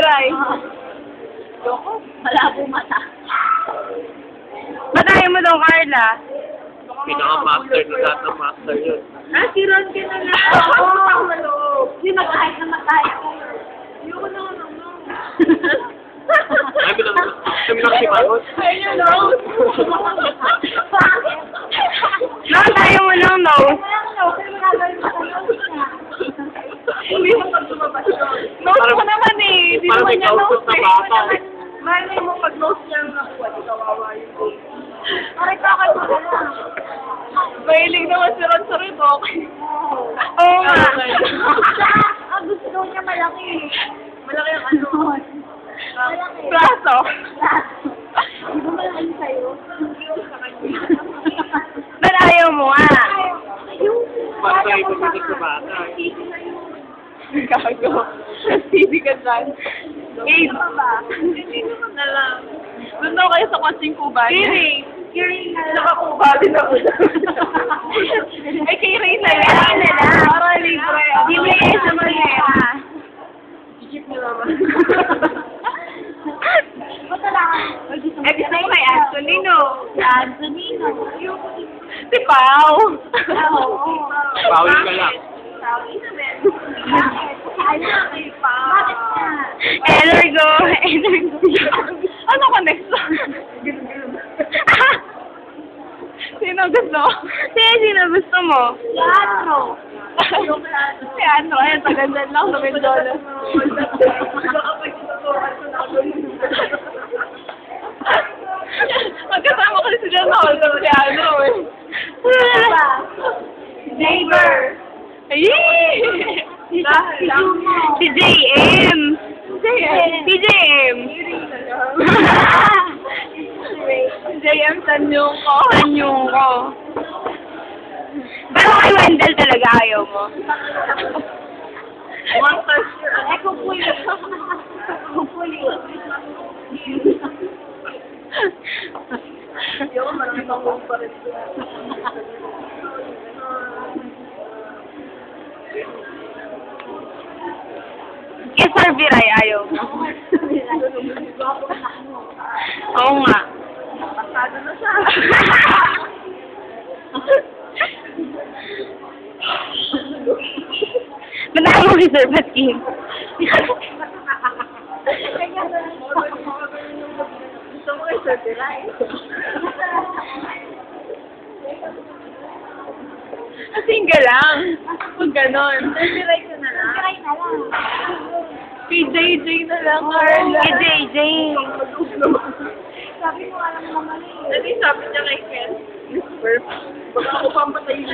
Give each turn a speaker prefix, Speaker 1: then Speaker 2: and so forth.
Speaker 1: Viray.
Speaker 2: Loko. Malabo mata.
Speaker 1: Ba't ayaw mo daw, Carla?
Speaker 3: Pinaka-master na lahat ng master yun.
Speaker 2: Ah, si Ron ka na lang. Oo. Hindi mag-ahit na mag-ahit. Ayoko na ako naman.
Speaker 3: Kami lang si Marcos.
Speaker 2: Ayun, no.
Speaker 1: Bakit ayaw mo ng nose?
Speaker 2: Hindi mo pag lumabas yun.
Speaker 1: Nose ko naman eh. Di
Speaker 3: Parang
Speaker 1: naman
Speaker 3: may
Speaker 1: niya
Speaker 3: kausap
Speaker 1: nose
Speaker 3: na
Speaker 1: eh.
Speaker 3: bata.
Speaker 2: Malay mo pag nose niya nakuha, di kawawa yun. Aray, kakay mo na lang.
Speaker 1: Mahilig naman si Ron sa rito. Oo nga.
Speaker 2: Ang gusto daw niya malaki. Malaki ang ano. Malaki.
Speaker 1: Braso.
Speaker 2: Di ba malaki sa'yo? Hindi ko sa kanya.
Speaker 1: Ba't ayaw mo nga?
Speaker 2: Yung
Speaker 3: Parang tayo pumunta sa bata.
Speaker 1: Gago. TV ka dyan.
Speaker 2: Eight pa ba? Hindi naman na lang.
Speaker 1: Doon daw kayo sa coaching kuba.
Speaker 2: Hearing. Hearing na lang.
Speaker 1: Nakakuba din ako. Ay, kay Ray na yan.
Speaker 2: Kay Ray na lang.
Speaker 1: Para libre.
Speaker 2: Libre sa manera.
Speaker 1: Isip niyo naman.
Speaker 2: Basta lang.
Speaker 1: Eh, gusto mo kay Antonino.
Speaker 2: Antonino.
Speaker 1: Si Pao.
Speaker 2: Oo.
Speaker 3: Bawal ka lang.
Speaker 2: Bakit na?
Speaker 1: Energo. Ano connection? Sino gusto? Sino gusto mo?
Speaker 2: Teatro.
Speaker 1: Si Andro. Ayan, tagandan lang sa Mendola. Magkasama ko si John Hall. Si Andro eh.
Speaker 2: Neighbor.
Speaker 1: Ayy! Si JM. Si JM. JM Tanyong ko. Tanyong ko. Pero kay Wendell talaga ayaw mo.
Speaker 2: Kupuli. Kupuli. Ayoko, marami pang pa rin.
Speaker 1: Kisar Viray ayaw mo. Oo nga.
Speaker 2: Pasado na siya.
Speaker 1: Manalo mo kay Sir Batkin.
Speaker 2: Gusto mo kay Sir Piray?
Speaker 1: Single lang. Kung ganon.
Speaker 2: Sir Piray ka na lang. Piray na lang.
Speaker 1: Kay JJ na lang, Carla. Kay JJ.
Speaker 2: Sabi mo alam naman eh.
Speaker 1: Dati sabi niya kay Ken.
Speaker 2: Baka ako pampatayin.